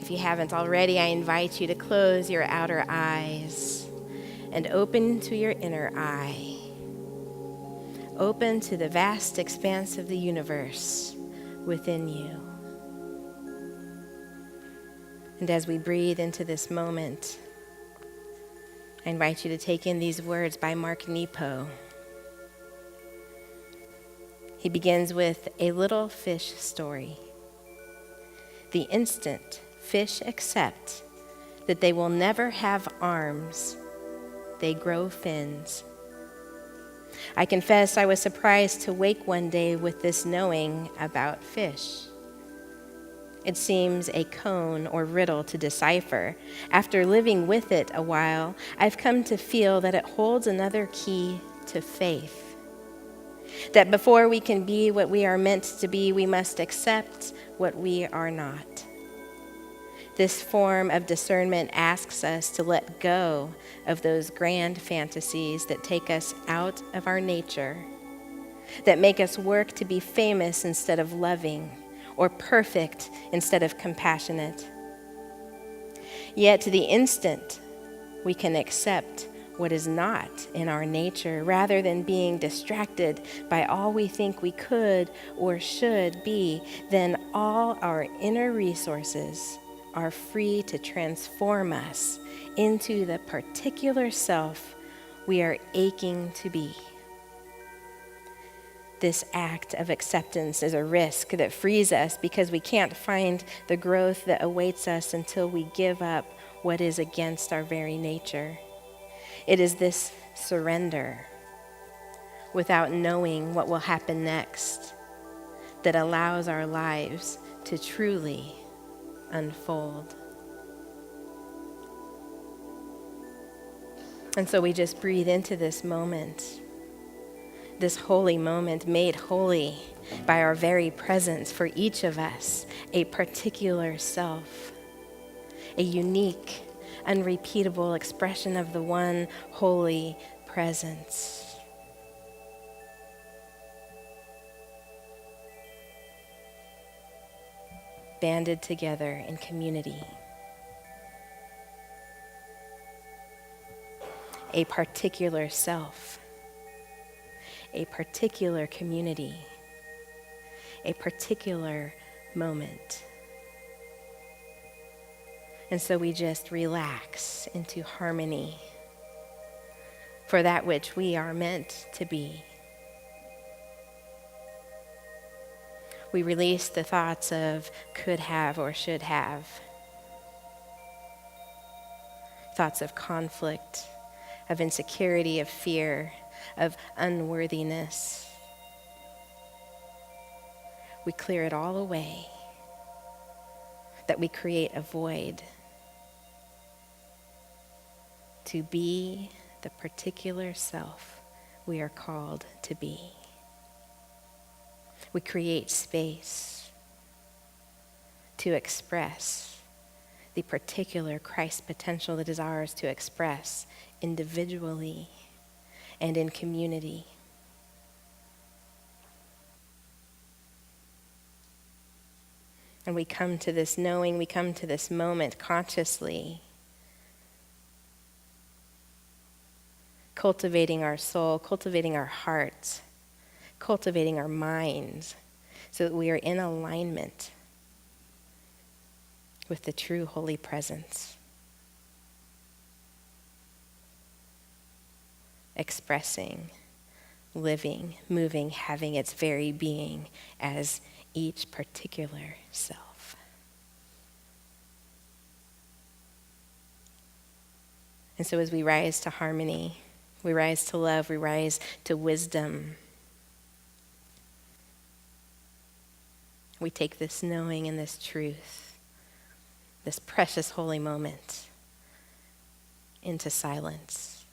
If you haven't already, I invite you to close your outer eyes and open to your inner eye. Open to the vast expanse of the universe within you. And as we breathe into this moment, I invite you to take in these words by Mark Nepo. He begins with a little fish story. The instant fish accept that they will never have arms, they grow fins. I confess I was surprised to wake one day with this knowing about fish. It seems a cone or riddle to decipher. After living with it a while, I've come to feel that it holds another key to faith. That before we can be what we are meant to be, we must accept what we are not. This form of discernment asks us to let go of those grand fantasies that take us out of our nature, that make us work to be famous instead of loving, or perfect instead of compassionate. Yet to the instant, we can accept what is not in our nature rather than being distracted by all we think we could or should be, then all our inner resources are free to transform us into the particular self we are aching to be. This act of acceptance is a risk that frees us because we can't find the growth that awaits us until we give up what is against our very nature. It is this surrender, without knowing what will happen next, that allows our lives to truly unfold. And so we just breathe into this moment, this holy moment made holy by our very presence for each of us, a particular self, a unique, unrepeatable expression of the one holy presence. Banded together in community. A particular self, a particular community, a particular moment. And so we just relax into harmony for that which we are meant to be. We release the thoughts of could have or should have, thoughts of conflict, of insecurity, of fear, of unworthiness. We clear it all away, that we create a void to be the particular self we are called to be. We create space to express the particular Christ potential that is ours to express individually and in community. And we come to this knowing, we come to this moment consciously, cultivating our soul, cultivating our hearts, cultivating our minds, so that we are in alignment with the true holy presence, expressing, living, moving, having its very being as each particular self. And so as we rise to harmony, we rise to love, we rise to wisdom, we take this knowing and this truth, this precious holy moment, into silence.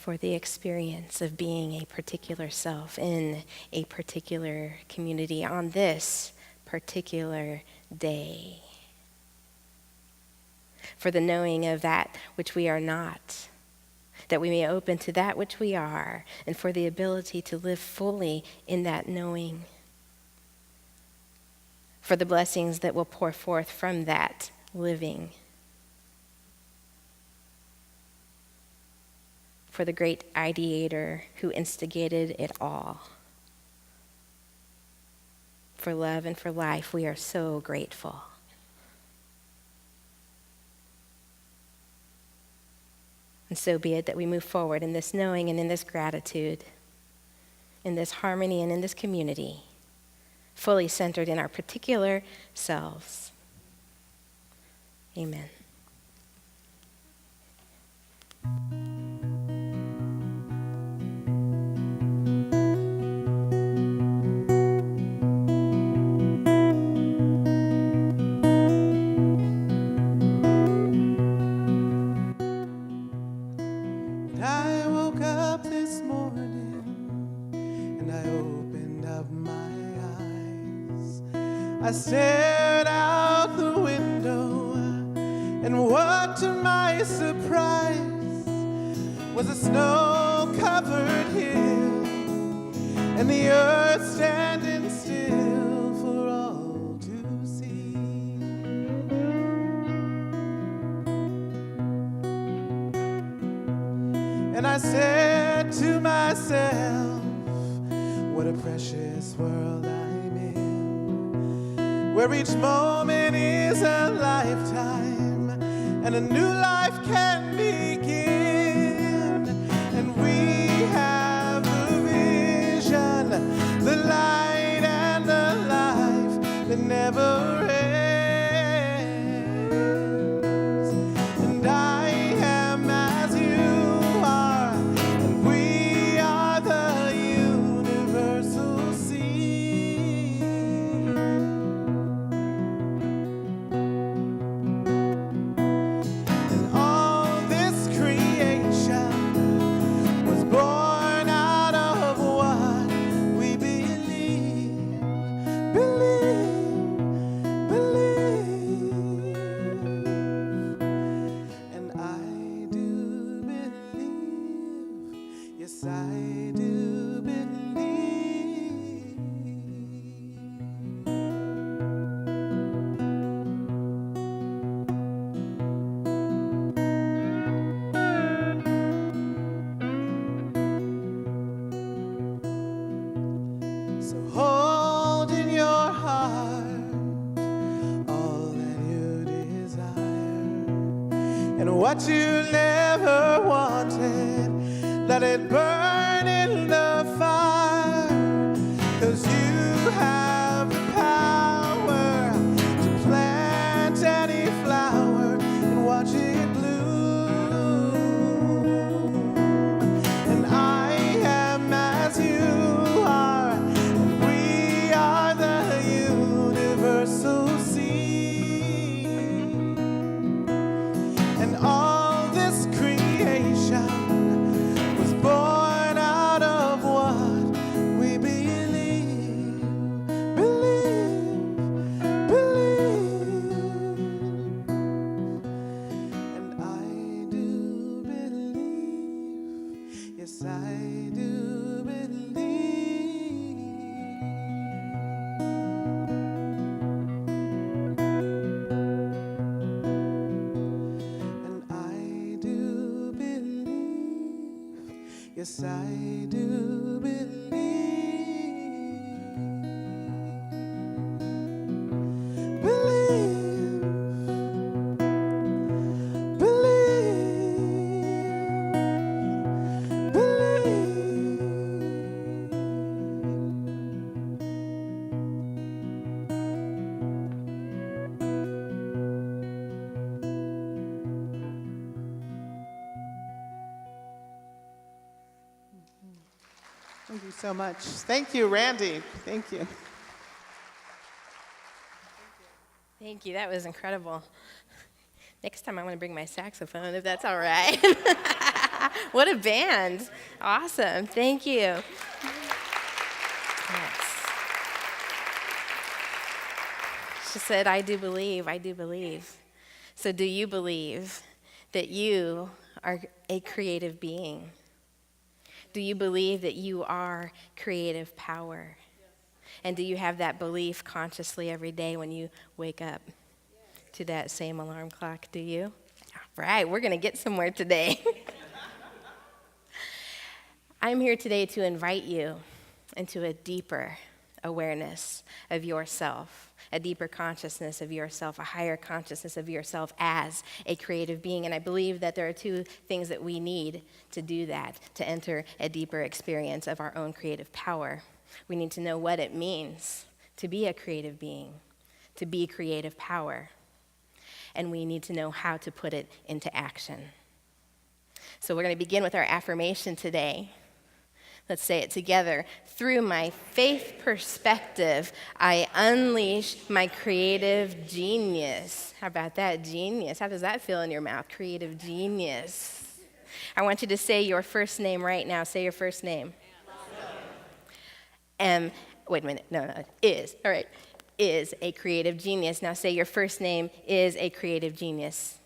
for the experience of being a particular self in a particular community on this particular day. For the knowing of that which we are not, that we may open to that which we are, and for the ability to live fully in that knowing. For the blessings that will pour forth from that living. For the great ideator who instigated it all. For love and for life, we are so grateful. And so be it that we move forward in this knowing and in this gratitude, in this harmony and in this community, fully centered in our particular selves. Amen. I woke up this morning and I opened up my eyes. I stared out the window, and what to my surprise was a snow-covered hill and the earth standing still for all to see. And I said to myself, what a precious world I'm in, where each moment is a lifetime and a new life can begin. And we have the vision, the light and the life that never ends. And I am as you are, and we are the universal seed. And all this creation was born out of what we believe. And I do believe, yes, I do believe. So hold in your heart all that you desire, and what you never wanted, let it burn in the fire, 'cause you have the power to plant any flower and watch it bloom. And I am as you are, and we are the universal seed. And all this creation was born out of what we believe. And I do believe, yes, I do believe. And I do believe, yes, I do believe. Thank you so much. Thank you, Randy. Thank you. Thank you. That was incredible. Next time I want to bring my saxophone, if that's all right. What a band. Awesome. Thank you. Yes. She said, I do believe, I do believe. So do you believe that you are a creative being? Do you believe that you are creative power? And do you have that belief consciously every day when you wake up to that same alarm clock? Do you? All right, we're going to get somewhere today. I'm here today to invite you into a deeper awareness of yourself, a deeper consciousness of yourself, a higher consciousness of yourself as a creative being. And I believe that there are two things that we need to do that, to enter a deeper experience of our own creative power. We need to know what it means to be a creative being, to be creative power. And we need to know how to put it into action. So we're going to begin with our affirmation today. Let's say it together. Through my faith perspective, I unleash my creative genius. How about that? Genius. How does that feel in your mouth? Creative genius. I want you to say your first name right now. Say your first name. Wait a minute. No. Is. All right. Is a creative genius. Now say your first name is a creative genius.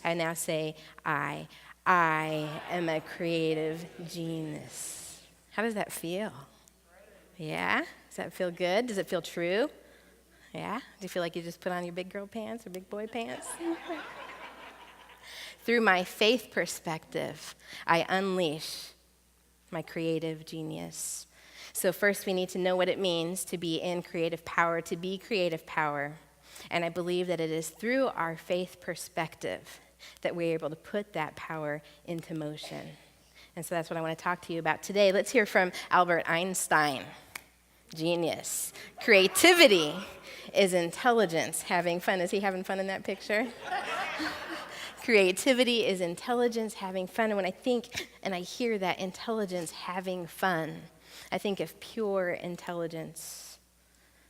And now say I am a creative genius. How does that feel? Yeah? Does that feel good? Does it feel true? Yeah? Do you feel like you just put on your big girl pants or big boy pants? Through my faith perspective, I unleash my creative genius. So first we need to know what it means to be in creative power, to be creative power. And I believe that it is through our faith perspective that we're able to put that power into motion. And so that's what I want to talk to you about today. Let's hear from Albert Einstein. Genius. Creativity is intelligence. Having fun. Is he having fun in that picture? Creativity is intelligence, having fun. And when I think and I hear that intelligence, having fun, I think of pure intelligence,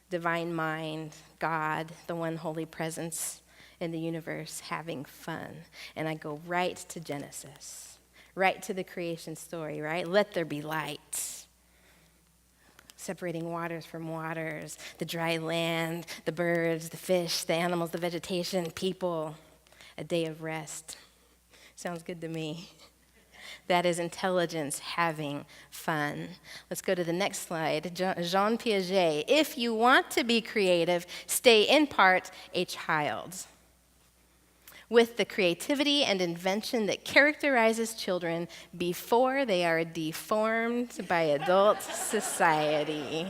divine mind, God, the one holy presence in the universe, having fun. And I go right to Genesis, right to the creation story, right? Let there be light. Separating waters from waters, the dry land, the birds, the fish, the animals, the vegetation, people, a day of rest. Sounds good to me. That is intelligence having fun. Let's go to the next slide. Jean Piaget. If you want to be creative, stay in part a child. With the creativity and invention that characterizes children before they are deformed by adult society.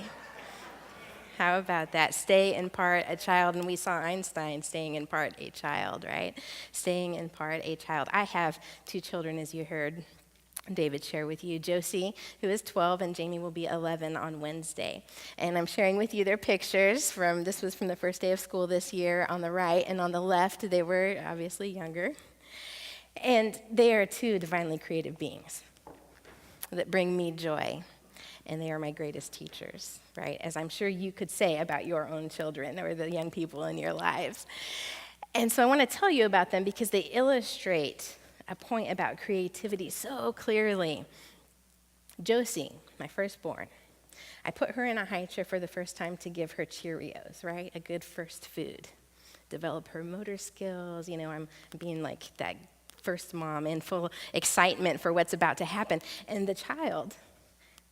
How about that? Stay in part a child. And we saw Einstein staying in part a child, right? Staying in part a child. I have two children, as you heard David share with you. Josie, who is 12, and Jamie will be 11 on Wednesday. And I'm sharing with you their pictures this was from the first day of school this year on the right, and on the left, they were obviously younger. And they are two divinely creative beings that bring me joy. And they are my greatest teachers, right? As I'm sure you could say about your own children or the young people in your lives. And so I want to tell you about them because they illustrate a point about creativity so clearly. Josie, my firstborn, I put her in a high chair for the first time to give her Cheerios, right? A good first food. Develop her motor skills. You know, I'm being like that first mom in full excitement for what's about to happen. And the child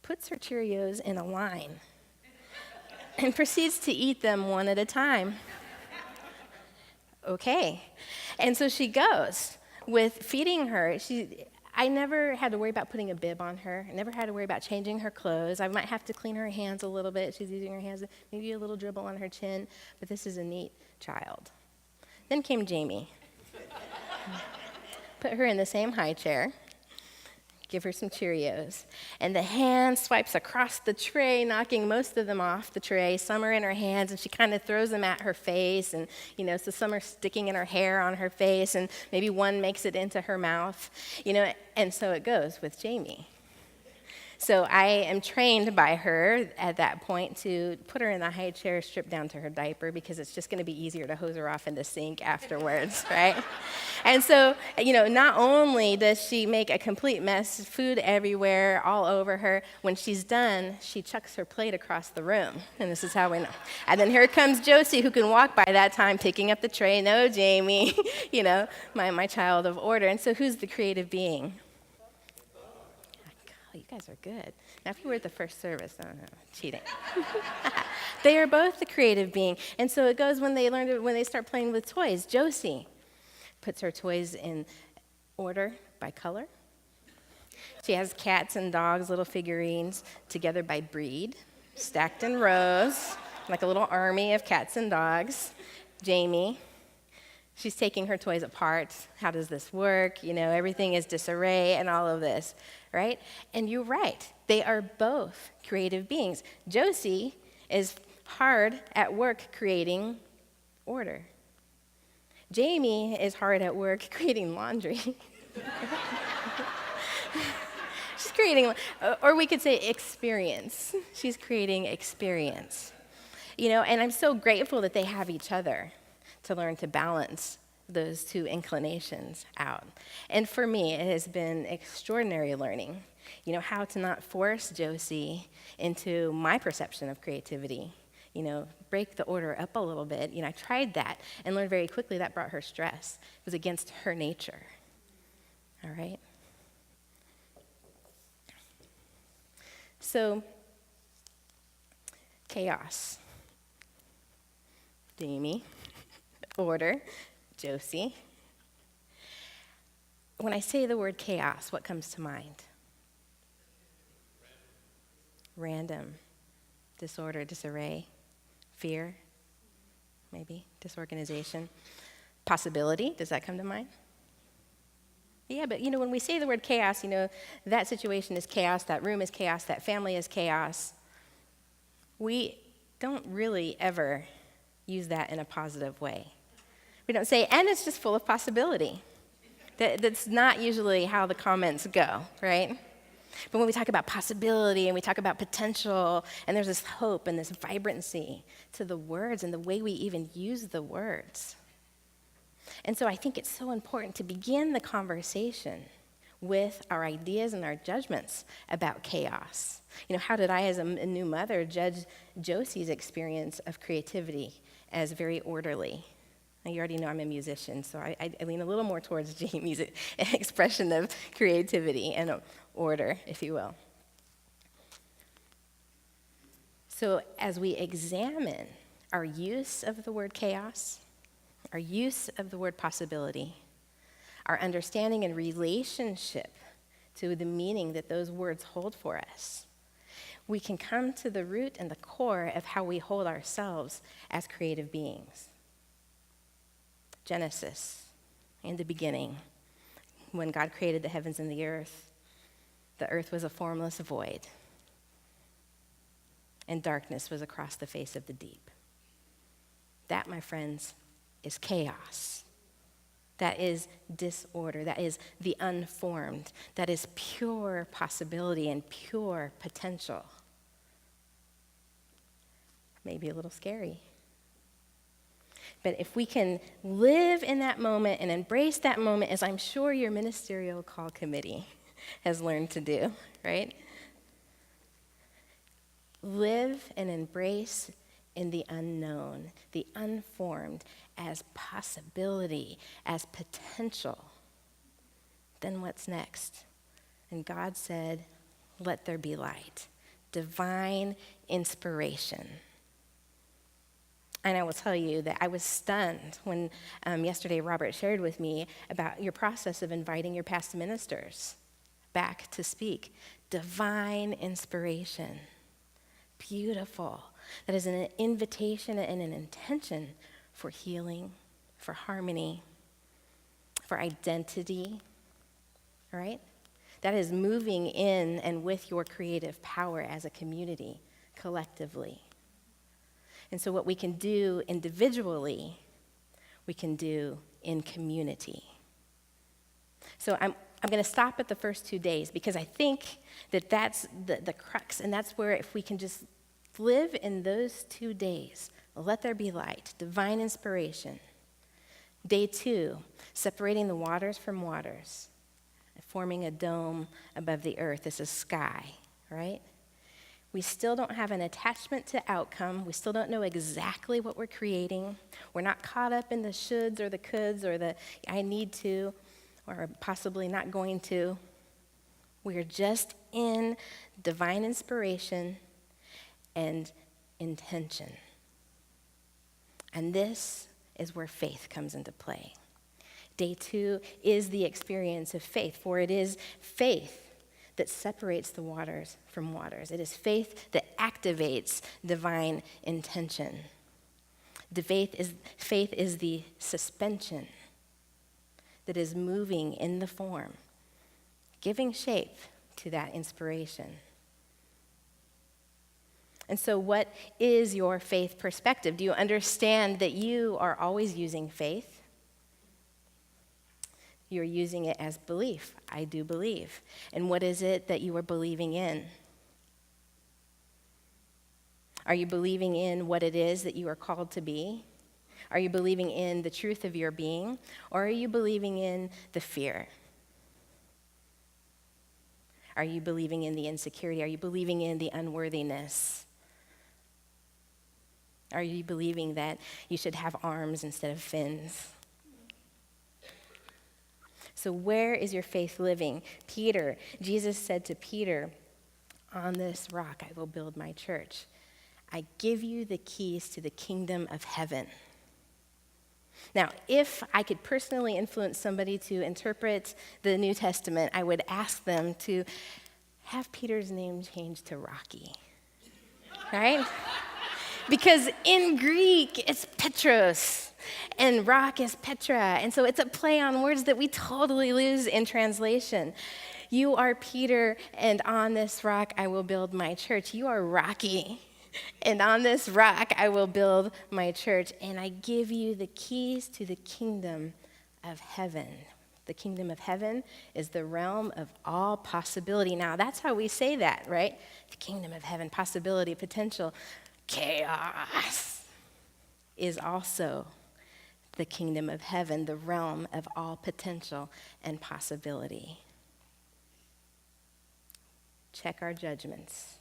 puts her Cheerios in a line and proceeds to eat them one at a time. Okay. And so she goes with feeding her. I never had to worry about putting a bib on her. I never had to worry about changing her clothes. I might have to clean her hands a little bit. She's using her hands, maybe a little dribble on her chin, but this is a neat child. Then came Jamie. Put her in the same high chair. Give her some Cheerios. And the hand swipes across the tray, knocking most of them off the tray. Some are in her hands, and she kind of throws them at her face. And, so some are sticking in her hair on her face, and maybe one makes it into her mouth. And so it goes with Jamie. So I am trained by her at that point to put her in the high chair, strip down to her diaper, because it's just going to be easier to hose her off in the sink afterwards, right? And so, not only does she make a complete mess, food everywhere, all over her, when she's done, she chucks her plate across the room. And this is how we know. And then here comes Josie, who can walk by that time, picking up the tray. No, Jamie, my child of order. And so who's the creative being? Oh, you guys are good. Now, if you were at the first service, no, cheating. They are both the creative being. And so it goes when they start playing with toys. Josie puts her toys in order by color. She has cats and dogs, little figurines, together by breed, stacked in rows, like a little army of cats and dogs. Jamie, she's taking her toys apart. How does this work? Everything is disarray and all of this, right? And you're right. They are both creative beings. Josie is hard at work creating order. Jamie is hard at work creating laundry. She's creating, or we could say experience. She's creating experience. And I'm so grateful that they have each other to learn to balance those two inclinations out. And for me, it has been extraordinary learning, how to not force Josie into my perception of creativity, break the order up a little bit. I tried that and learned very quickly that brought her stress. It was against her nature, all right? So, chaos. Jamie, order, Josie. When I say the word chaos, what comes to mind? Random, disorder, disarray, fear, maybe, disorganization. Possibility, does that come to mind? Yeah, but when we say the word chaos, that situation is chaos, that room is chaos, that family is chaos. We don't really ever use that in a positive way. We don't say, and it's just full of possibility. That's not usually how the comments go, right? But when we talk about possibility and we talk about potential, and there's this hope and this vibrancy to the words and the way we even use the words. And so I think it's so important to begin the conversation with our ideas and our judgments about chaos. How did I, as a new mother, judge Josie's experience of creativity as very orderly? Now, you already know I'm a musician, so I lean a little more towards Jamie's expression of creativity and order, if you will. So as we examine our use of the word chaos, our use of the word possibility, our understanding and relationship to the meaning that those words hold for us, we can come to the root and the core of how we hold ourselves as creative beings. Genesis, in the beginning, when God created the heavens and the earth was a formless void, and darkness was across the face of the deep. That, my friends, is chaos. That is disorder. That is the unformed. That is pure possibility and pure potential. Maybe a little scary. But if we can live in that moment and embrace that moment, as I'm sure your ministerial call committee has learned to do, right? Live and embrace in the unknown, the unformed, as possibility, as potential. Then what's next? And God said, let there be light. Divine inspiration. And I will tell you that I was stunned when yesterday Robert shared with me about your process of inviting your past ministers back to speak. Divine inspiration. Beautiful. That is an invitation and an intention for healing, for harmony, for identity, right? That is moving in and with your creative power as a community, collectively. And so what we can do individually, we can do in community. So I'm going to stop at the first 2 days because I think that that's the crux, and that's where if we can just live in those 2 days, let there be light, divine inspiration. Day 2, separating the waters from waters, forming a dome above the earth. This is sky, right? We still don't have an attachment to outcome. We still don't know exactly what we're creating. We're not caught up in the shoulds or the coulds or the I need to or possibly not going to. We are just in divine inspiration and intention. And this is where faith comes into play. Day 2 is the experience of faith, for it is faith that separates the waters from waters. It is faith that activates divine intention. Faith is the suspension that is moving in the form, giving shape to that inspiration. And so what is your faith perspective? Do you understand that you are always using faith? You're using it as belief. I do believe. And what is it that you are believing in? Are you believing in what it is that you are called to be? Are you believing in the truth of your being? Or are you believing in the fear? Are you believing in the insecurity? Are you believing in the unworthiness? Are you believing that you should have arms instead of fins? So where is your faith living? Jesus said to Peter, on this rock I will build my church. I give you the keys to the kingdom of heaven. Now, if I could personally influence somebody to interpret the New Testament, I would ask them to have Peter's name changed to Rocky, right? Because in Greek, it's Petros, and rock is Petra, and so it's a play on words that we totally lose in translation. You are Peter, and on this rock I will build my church. You are Rocky, and on this rock I will build my church, and I give you the keys to the kingdom of heaven. The kingdom of heaven is the realm of all possibility. Now, that's how we say that, right? The kingdom of heaven, possibility, potential. Chaos is also the kingdom of heaven, the realm of all potential and possibility. Check our judgments.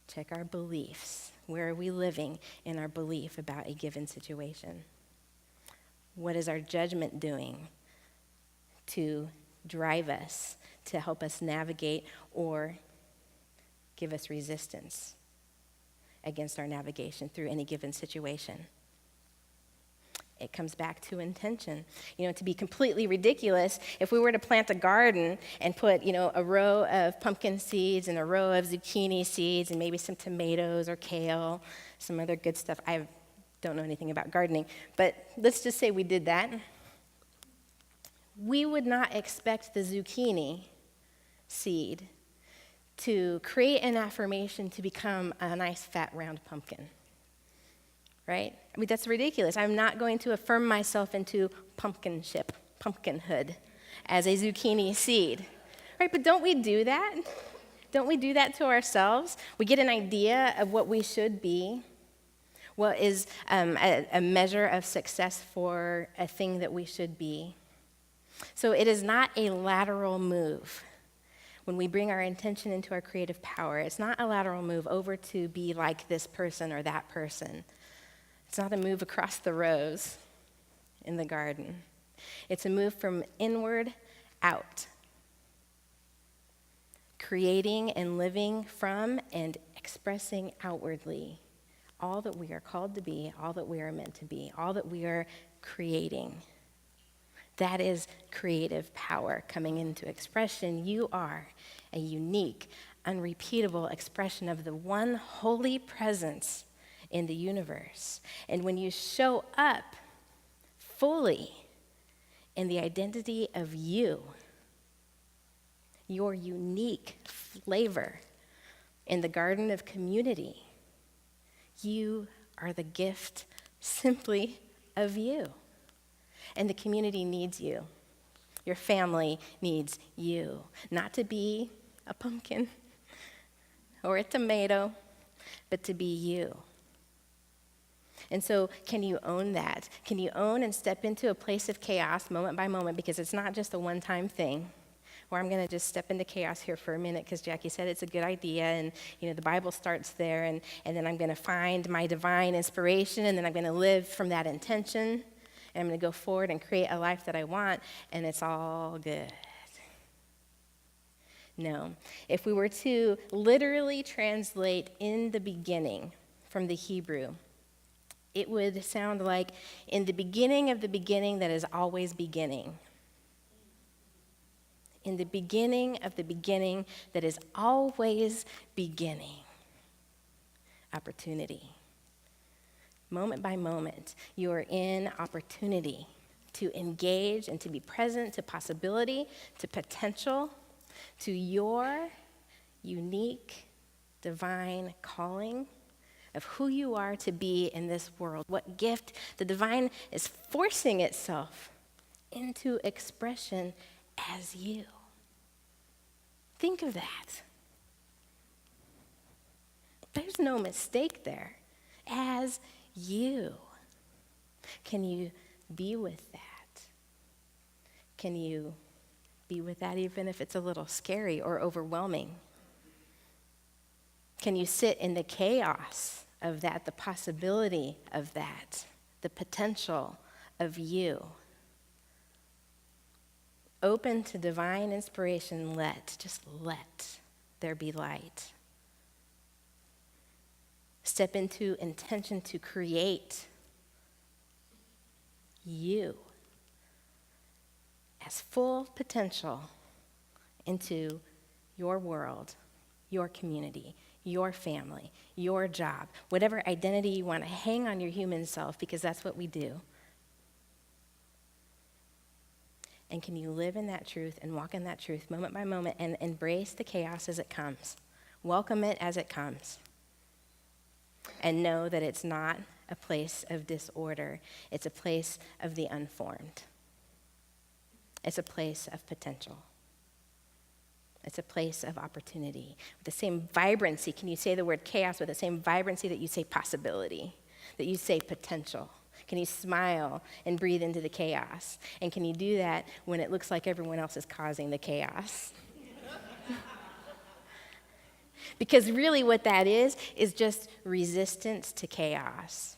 Check our beliefs. Where are we living in our belief about a given situation? What is our judgment doing to drive us, to help us navigate or give us resistance against our navigation through any given situation? It comes back to intention. To be completely ridiculous, if we were to plant a garden and put, a row of pumpkin seeds and a row of zucchini seeds and maybe some tomatoes or kale, some other good stuff. I don't know anything about gardening, but let's just say we did that. We would not expect the zucchini seed to create an affirmation to become a nice fat round pumpkin. Right? That's ridiculous. I'm not going to affirm myself into pumpkinhood as a zucchini seed. Right? But don't we do that? Don't we do that to ourselves? We get an idea of what we should be, what is a measure of success for a thing that we should be. So it is not a lateral move. When we bring our intention into our creative power, it's not a lateral move over to be like this person or that person. It's not a move across the rows in the garden. It's a move from inward out, creating and living from and expressing outwardly all that we are called to be, all that we are meant to be, all that we are creating. That is creative power coming into expression. You are a unique, unrepeatable expression of the one holy presence in the universe. And when you show up fully in the identity of you, your unique flavor in the garden of community, you are the gift simply of you. And the community needs you. Your family needs you, not to be a pumpkin or a tomato, but to be you. And so can you own that? Can you own and step into a place of chaos moment by moment? Because it's not just a one-time thing where I'm going to just step into chaos here for a minute because Jackie said it's a good idea, and the Bible starts there, and then I'm going to find my divine inspiration, and then I'm going to live from that intention, and I'm going to go forward and create a life that I want, and it's all good. No. If we were to literally translate in the beginning from the Hebrew, it would sound like, in the beginning of the beginning that is always beginning. In the beginning of the beginning that is always beginning. Opportunity. Moment by moment, you are in opportunity to engage and to be present to possibility, to potential, to your unique divine calling of who you are to be in this world. What gift the divine is forcing itself into expression as you. Think of that. There's no mistake there. As you. Can you be with that? Can you be with that even if it's a little scary or overwhelming? Can you sit in the chaos of that, the possibility of that, the potential of you? Open to divine inspiration, just let there be light. Step into intention to create you as full potential into your world, your community, your family, your job, whatever identity you want to hang on your human self, because that's what we do. And can you live in that truth and walk in that truth moment by moment and embrace the chaos as it comes? Welcome it as it comes. And know that it's not a place of disorder. It's a place of the unformed. It's a place of potential. It's a place of opportunity. With the same vibrancy, can you say the word chaos with the same vibrancy that you say possibility, that you say potential? Can you smile and breathe into the chaos? And can you do that when it looks like everyone else is causing the chaos? Because really what that is just resistance to chaos.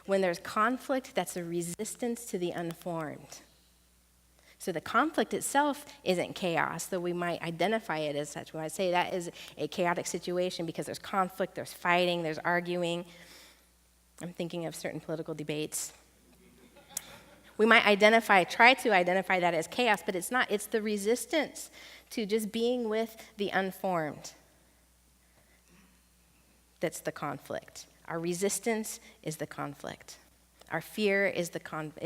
When there's conflict, that's a resistance to the unformed. So the conflict itself isn't chaos, though we might identify it as such. When I say that is a chaotic situation because there's conflict, there's fighting, there's arguing. I'm thinking of certain political debates. We might try to identify that as chaos, but it's not. It's the resistance to just being with the unformed. That's the conflict. Our resistance is the conflict. Our fear is the conflict.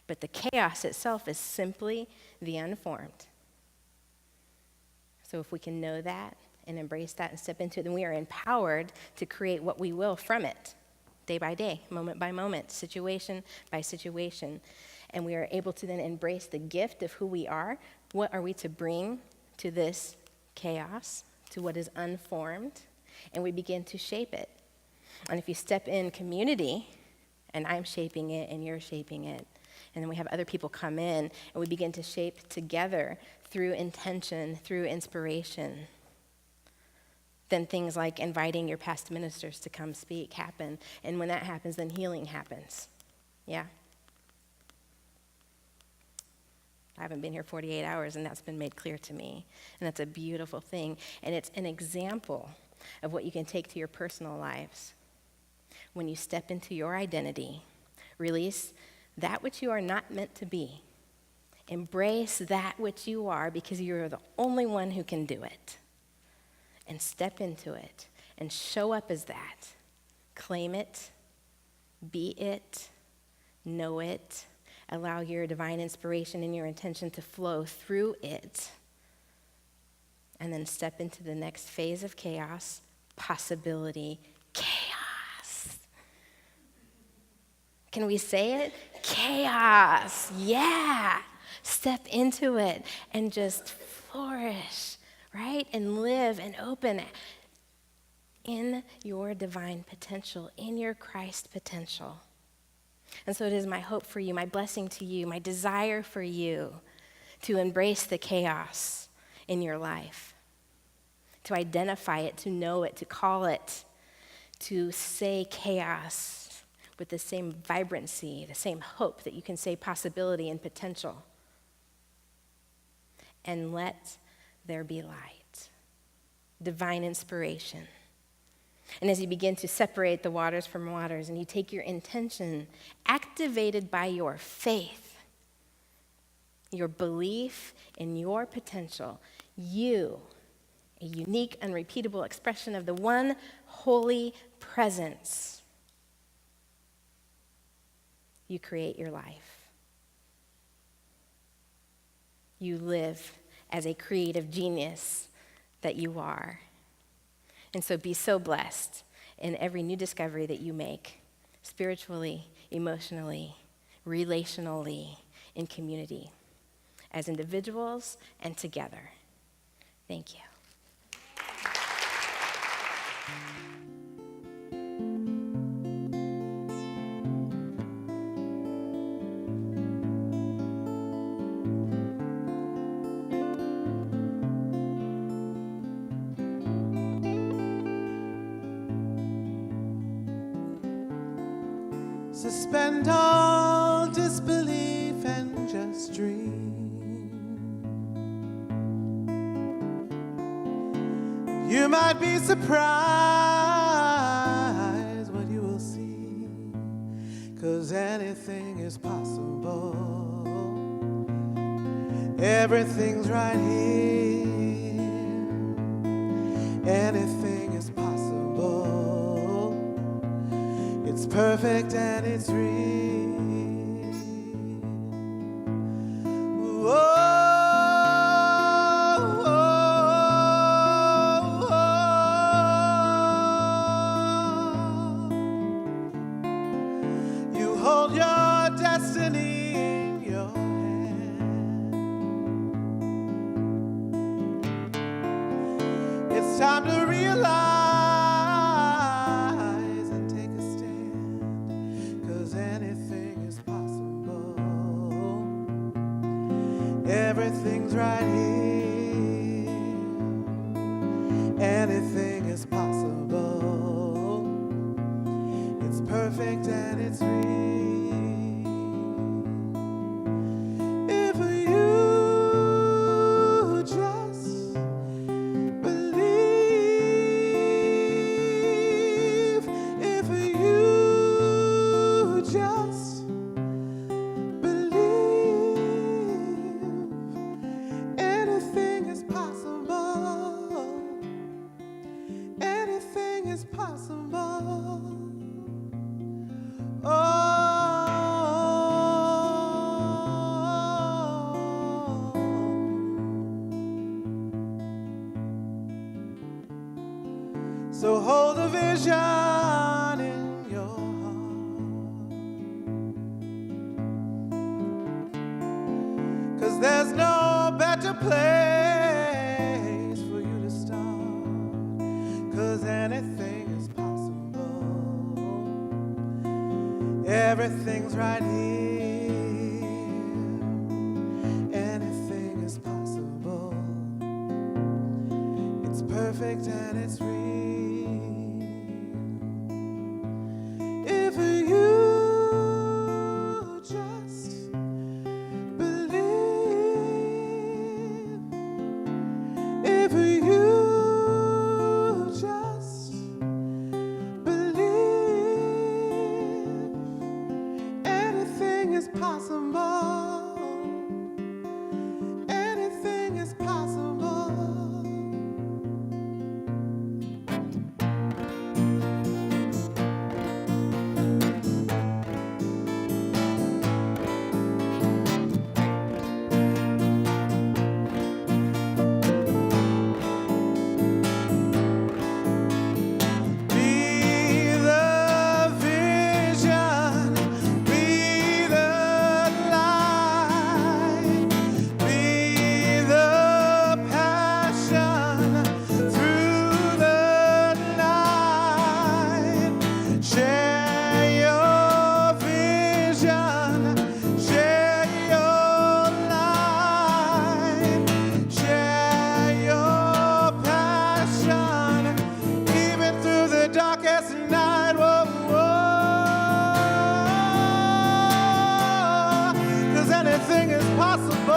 But the chaos itself is simply the unformed. So if we can know that and embrace that and step into it, then we are empowered to create what we will from it, day by day, moment by moment, situation by situation. And we are able to then embrace the gift of who we are. What are we to bring to this chaos, to what is unformed? And we begin to shape it. And if you step in community, and I'm shaping it, and you're shaping it, and then we have other people come in, and we begin to shape together through intention, through inspiration, then things like inviting your past ministers to come speak happen. And when that happens, then healing happens. Yeah? I haven't been here 48 hours, and that's been made clear to me. And that's a beautiful thing. And it's an example of what you can take to your personal lives. When you step into your identity, release that which you are not meant to be. Embrace that which you are, because you're the only one who can do it. And step into it and show up as that. Claim it, be it, know it. Allow your divine inspiration and your intention to flow through it. And then step into the next phase of chaos, possibility, chaos. Can we say it? chaos. Yeah. Step into it and just flourish, right? And live and open in your divine potential, in your Christ potential. And so it is my hope for you, my blessing to you, my desire for you to embrace the chaos in your life, to identify it, to know it, to call it, to say chaos with the same vibrancy, the same hope that you can say possibility and potential. And let there be light, divine inspiration. And as you begin to separate the waters from waters and you take your intention, activated by your faith, your belief in your potential, you, a unique, unrepeatable expression of the one holy presence, you create your life. You live as a creative genius that you are. And so be so blessed in every new discovery that you make, spiritually, emotionally, relationally, in community, as individuals and together. Thank you. Suspend all disbelief and just dream. You might be surprised what you will see, 'cause anything is possible. Everything's right here. Anything is possible. It's perfect and it's real. You hold your destiny in your hand. It's time to realize. Everything's right here. Anything is possible. It's perfect and it's real. If you just believe, if you just so hold a vision in your heart, 'cause there's no better place for you to start, 'cause anything is possible. Everything's right here. Anything is possible. It's perfect and it's real. If you just believe, if you just believe, anything is possible. Anything is possible. Be the vision, be the possible.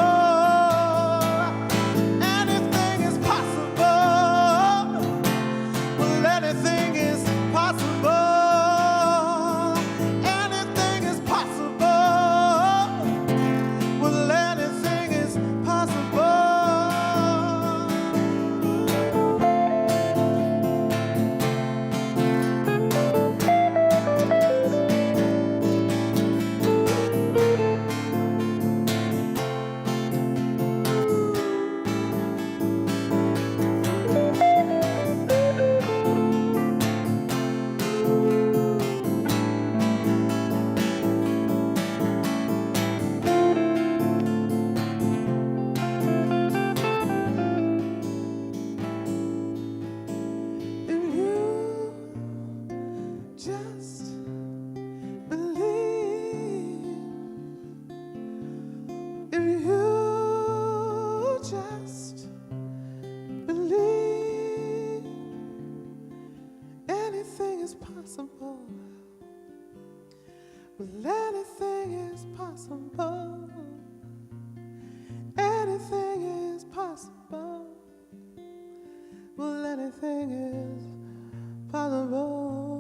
Anything is possible. Well, anything is possible. Anything is possible. Well, anything is possible. If you just believe, if you just believe, anything is possible. Well, anything is possible. Anything is possible. Well, anything is possible.